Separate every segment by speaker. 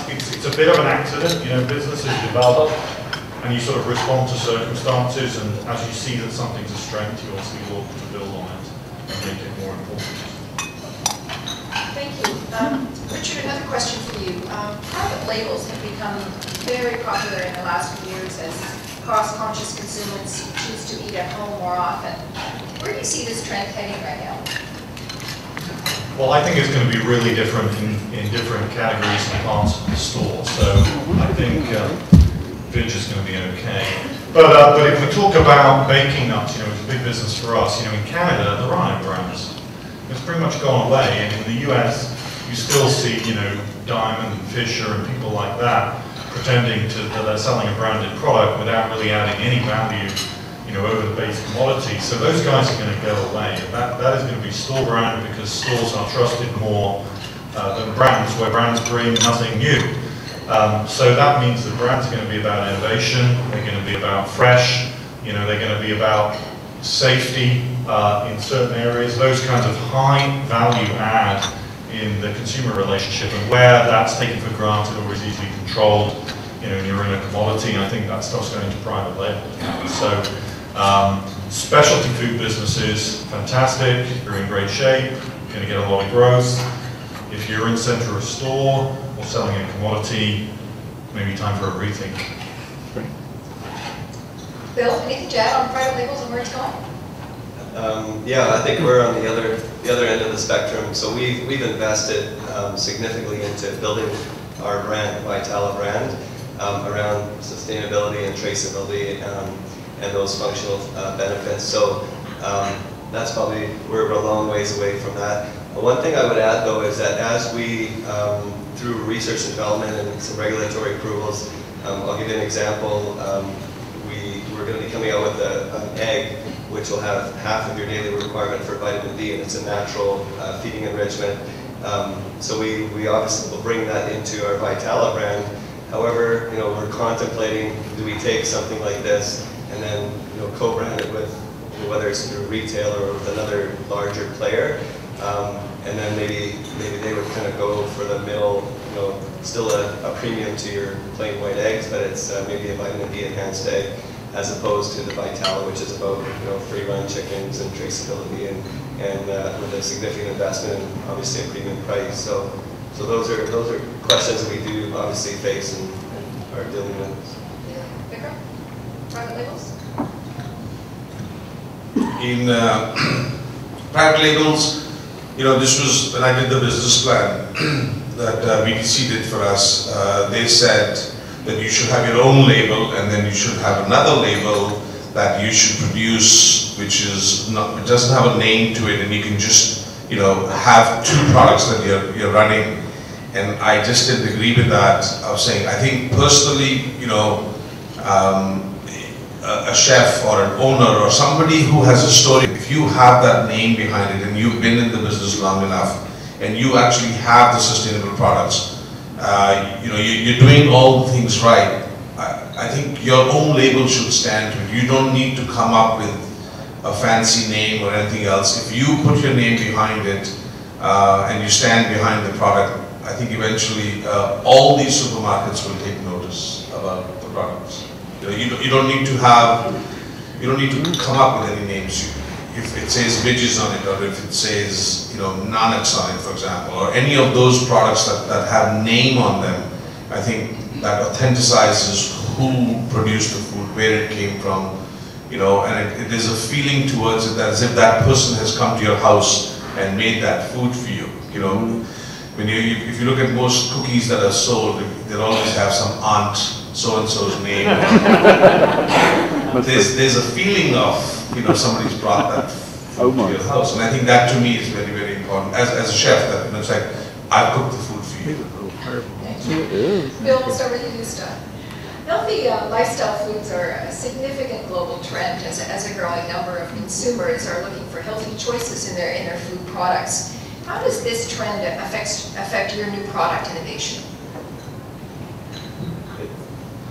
Speaker 1: it's a bit of an accident, you know, businesses develop and you sort of respond to circumstances, and as you see that something's a strength, you obviously look to build on it and make it more important.
Speaker 2: Thank you. Richard, another question for you. Private labels have become very popular in the last few years as cost-conscious consumers choose to eat at home more often. Where do you see this trend heading right now?
Speaker 1: Well, I think it's going to be really different in different categories and parts of the store. So I think Vij is going to be okay. But if we talk about baking nuts, you know, it's a big business for us. You know, in Canada, there are no brands. It's pretty much gone away. And in the US, you still see, you know, Diamond and Fisher and people like that pretending that they're selling a branded product without really adding any value, you know, over the base commodity. So those guys are going to go away. That is going to be store brand, because stores are trusted more than brands, where brands bring nothing new. So that means that brands are going to be about innovation. They're going to be about fresh. You know, they're going to be about safety in certain areas. Those kinds of high value add in the consumer relationship, and where that's taken for granted or is easily controlled, you know, and you're in a commodity, I think that stuff's going to private label. So specialty food businesses, fantastic, you're in great shape, you're going to get a lot of growth. If you're in center of store or selling a commodity, maybe time for a rethink.
Speaker 2: Bill, anything to add on private labels and where it's going?
Speaker 3: Yeah, I think we're on the other end of the spectrum. So we've invested significantly into building our brand, Vitala brand, around sustainability and traceability and those functional benefits. So that's probably, we're a long ways away from that. One thing I would add though is that as we, through research and development and some regulatory approvals, I'll give you an example. We're going to be coming out with an egg which will have half of your daily requirement for vitamin D, and it's a natural feeding enrichment. So we obviously will bring that into our Vitala brand. However, you know, we're contemplating, do we take something like this and then, you know, co-brand it with, you know, whether it's through retail or with another larger player, and then maybe they would kind of go for the middle, you know, still a premium to your plain white eggs, but it's maybe a vitamin D enhanced egg, as opposed to the Vitala, which is about, you know, free-run chickens and traceability and with a significant investment and obviously a premium price. So those are questions that we do obviously face and are dealing with.
Speaker 2: Vikram, private labels?
Speaker 4: In private labels, you know, this was when I did the business plan that BTC did for us. They said that you should have your own label, and then you should have another label that you should produce, which is not, it doesn't have a name to it, and you can just, you know, have two products that you're running. And I just didn't agree with that. I was saying, I think personally, you know, a chef or an owner or somebody who has a story, if you have that name behind it and you've been in the business long enough and you actually have the sustainable products, you know, you're doing all the things right. I think your own label should stand to it. You don't need to come up with a fancy name or anything else. If you put your name behind it and you stand behind the product, I think eventually all these supermarkets will take notice about the products. You know, you don't need to have, you don't need to come up with any names. If it says Vij's on it, or if it says, you know, Nanak's on it, for example, or any of those products that have name on them, I think that authenticizes who produced the food, where it came from, you know, and there's a feeling towards it that as if that person has come to your house and made that food for you, you know. When if you look at most cookies that are sold, they'll always have some aunt so-and-so's name. There's a feeling of, you know, somebody's brought that food to your house, and I think that to me is very, very important. As a chef, that, you know, it's like, I cook the food for you.
Speaker 2: Bill, we'll start with you this time. Healthy lifestyle foods are a significant global trend as a growing number of consumers are looking for healthy choices in their food products. How does this trend affect your new product innovation?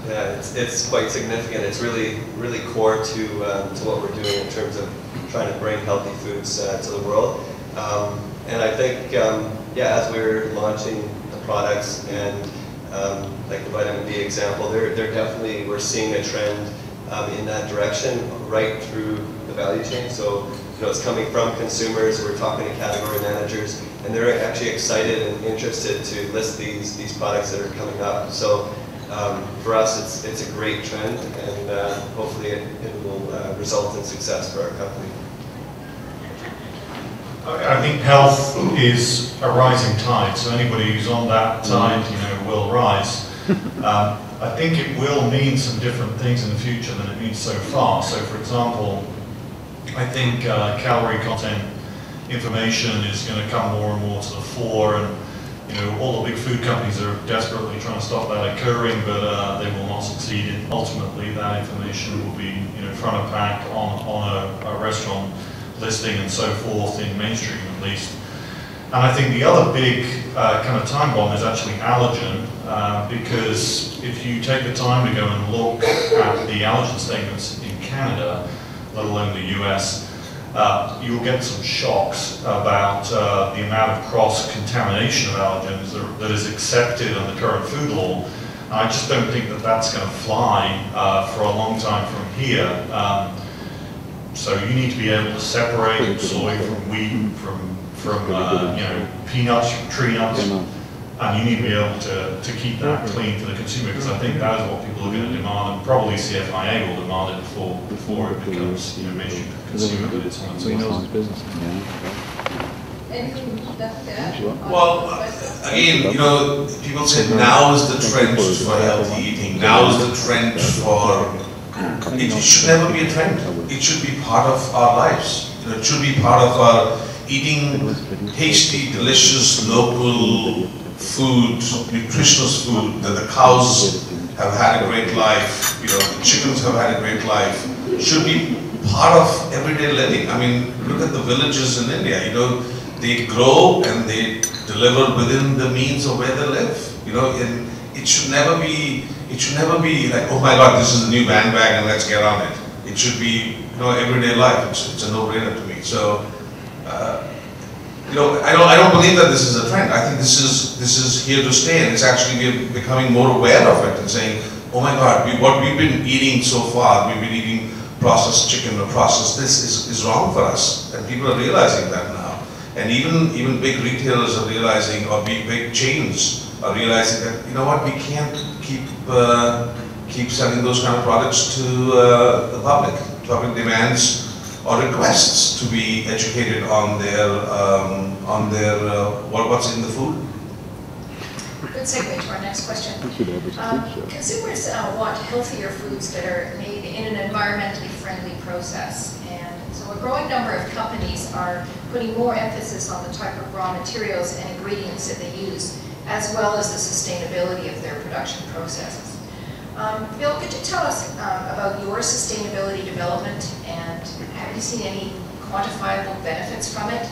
Speaker 3: Yeah, it's quite significant. It's really core to what we're doing in terms of trying to bring healthy foods to the world. And I think, yeah, as we're launching products, and like the vitamin D example, they're definitely, we're seeing a trend in that direction right through the value chain. So it's coming from consumers, we're talking to category managers, and they're actually excited and interested to list these products that are coming up. So for us, it's a great trend, and hopefully it will result in success for our company.
Speaker 1: I think health is a rising tide, so anybody who's on that tide, will rise. I think it will mean some different things in the future than it means so far. So, for example, I think calorie content information is going to come more and more to the fore, and all the big food companies are desperately trying to stop that occurring, but they will not succeed. And ultimately, that information will be front of pack on a restaurant listing and so forth, in mainstream at least. And I think the other big kind of time bomb is actually allergen, because if you take the time to go and look at the allergen statements in Canada, let alone the US, you'll get some shocks about the amount of cross-contamination of allergens that is accepted under current food law. I just don't think that that's going to fly for a long time from here. So you need to be able to separate soy from wheat, from peanuts from tree nuts, and you need to be able to keep that clean for the consumer, because I think that is what people are going to demand, and probably CFIA will demand it before it becomes mainstream consumer goods.
Speaker 5: So he knows his business.
Speaker 2: Anything left to add?
Speaker 4: Well, again, people say now is the trend for healthy eating. Now is the trend for. It should never be a trend. It should be part of our lives. It should be part of our eating tasty, delicious, local food, nutritious food, that the cows have had a great life, the chickens have had a great life, should be part of everyday living. I mean, look at the villages in India, they grow and they deliver within the means of where they live, and it should never be like, oh my God, this is a new bandwagon and let's get on it. It should be, everyday life. It's a no-brainer to me. So, I don't believe that this is a trend. I think this is here to stay, and it's actually we're becoming more aware of it and saying, oh my God, what we've been eating so far, we've been eating processed chicken or processed this is wrong for us, and people are realizing that now. And even big retailers are realizing, or big chains are realizing that, we can't keep selling those kind of products to the public. Public demands or requests to be educated on their what's in the food.
Speaker 2: Good segue to our next question. Consumers want healthier foods that are made in an environmentally friendly process, and so a growing number of companies are putting more emphasis on the type of raw materials and ingredients that they use, as well as the sustainability of their production processes. Bill, could you tell us about your sustainability development, and have you seen any quantifiable benefits from it?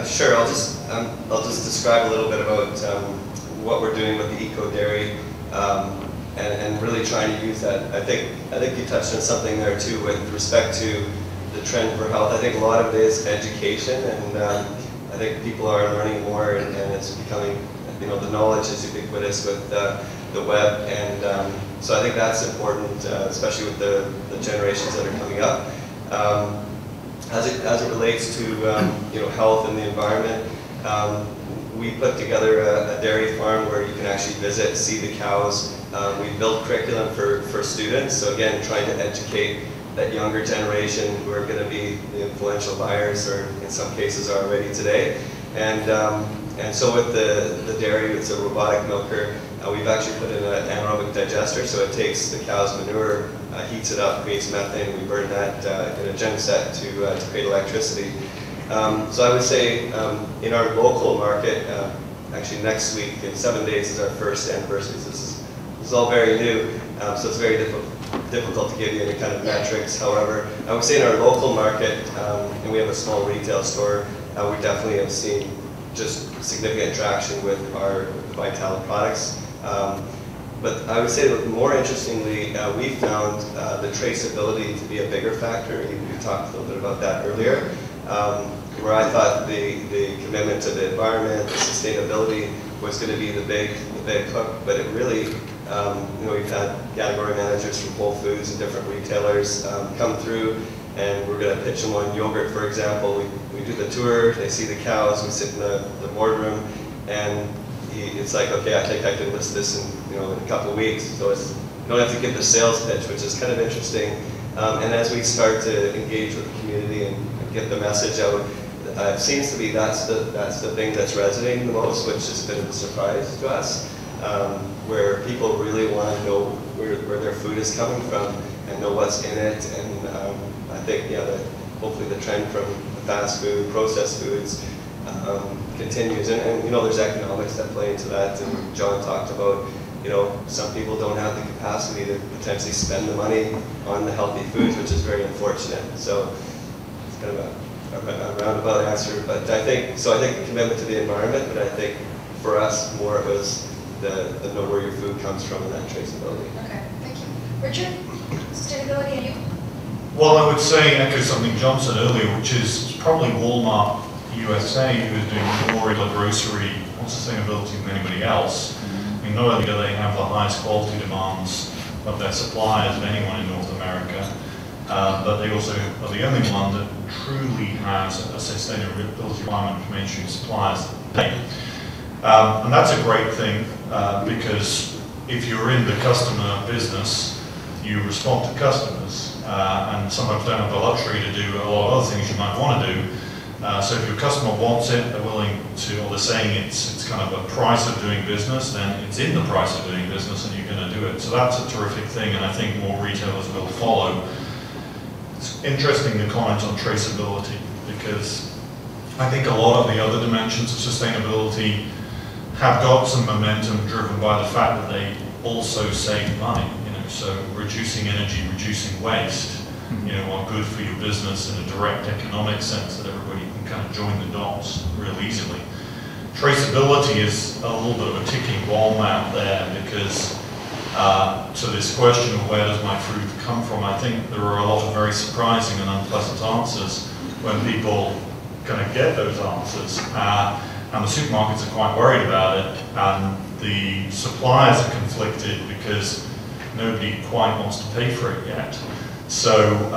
Speaker 3: Sure. I'll just describe a little bit about what we're doing with the eco dairy, and really trying to use that. I think you touched on something there too with respect to the trend for health. I think a lot of it is education, and I think people are learning more, and it's becoming, the knowledge is ubiquitous with the web, and so I think that's important, especially with the generations that are coming up. As it relates to health and the environment, we put together a dairy farm where you can actually visit, see the cows. We built curriculum for students, so again, trying to educate that younger generation who are going to be the influential buyers, or in some cases are already today. And so with the dairy, it's a robotic milker. We've actually put in an anaerobic digester, so it takes the cow's manure, heats it up, creates methane. We burn that in a genset to create electricity. So I would say in our local market, actually next week, in 7 days, is our first anniversary. So this is all very new, so it's very difficult to give you any kind of metrics. However, I would say in our local market, and we have a small retail store, we definitely have seen just significant traction with our Vital products. But I would say that more interestingly, we found the traceability to be a bigger factor. We talked a little bit about that earlier. where I thought the commitment to the environment, the sustainability was going to be the big hook, but it really, you know, we've had category managers from Whole Foods and different retailers come through, and we're going to pitch them on yogurt, for example. We do the tour, they see the cows, we sit in the boardroom, and it's like, okay, I think I can list this in, you know, in a couple of weeks. So it's, you don't have to give the sales pitch, which is kind of interesting. And as we start to engage with the community and get the message out, it seems to be that's the thing that's resonating the most, which has been a surprise to us, where people really want to know where their food is coming from and know what's in it. And I think, yeah, hopefully the trend from fast food, processed foods continues. And you know, there's economics that play into that. And John talked about, you know, some people don't have the capacity to potentially spend the money on the healthy foods, which is very unfortunate. So it's kind of a roundabout answer, but I think the commitment to the environment, but I think for us more it was the know where your food comes from and that traceability.
Speaker 2: Okay, thank you. Richard, sustainability and you?
Speaker 1: Well, I would say, echo something John said earlier, which is probably Walmart USA, who is doing more in the grocery on sustainability than anybody else. I mean, not only do they have the highest quality demands of their suppliers of anyone in North America, but they also are the only one that truly has a sustainability requirement for mainstream suppliers. And that's a great thing, because if you're in the customer business, you respond to customers, and sometimes don't have the luxury to do a lot of other things you might want to do. So if your customer wants it, they're willing to, or they're saying it's kind of a price of doing business, then it's in the price of doing business and you're going to do it. So that's a terrific thing, and I think more retailers will follow. It's interesting the comment on traceability, because I think a lot of the other dimensions of sustainability have got some momentum driven by the fact that they also save money, you know, so reducing energy, reducing waste, you know, are good for your business in a direct economic sense that everybody can kind of join the dots real easily. Traceability is a little bit of a ticking bomb out there, because to this question of where does my food come from, I think there are a lot of very surprising and unpleasant answers when people kind of get those answers. And the supermarkets are quite worried about it, and the suppliers are conflicted because nobody quite wants to pay for it yet. So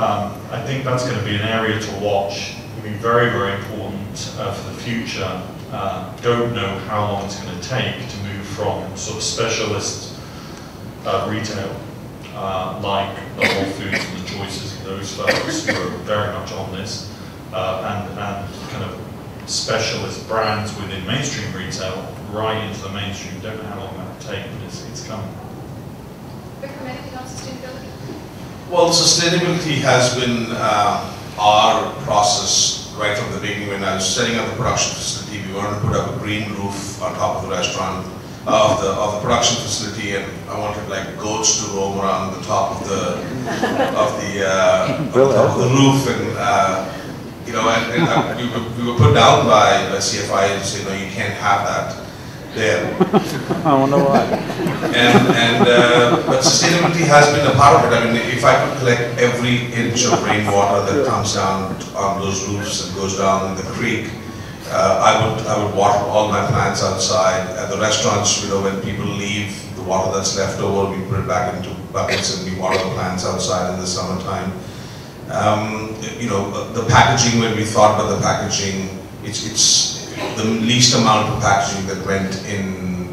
Speaker 1: I think that's going to be an area to watch. It'll be very, very important for the future. Don't know how long it's going to take to move from sort of specialist retail, like the Whole Foods and the Choices and those folks who are very much on this, and kind of specialist brands within mainstream retail right into the mainstream. Don't know how long that will take, but it's coming.
Speaker 2: Vikram, anything on sustainability?
Speaker 4: Well, sustainability has been our process right from the beginning. When I was setting up the production facility, we wanted to put up a green roof on top of the restaurant, of the production facility, and I wanted like goats to roam around the top of the roof, and you know, and we were put down by CFI and said, no, you can't have that there.
Speaker 5: I wonder why.
Speaker 4: But sustainability has been a part of it. I mean, if I could collect every inch of rainwater that comes down on those roofs and goes down in the creek, I would water all my plants outside. At the restaurants, you know, when people leave, the water that's left over, we put it back into buckets and we water the plants outside in the summertime. You know, the packaging, when we thought about the packaging, it's the least amount of packaging that went in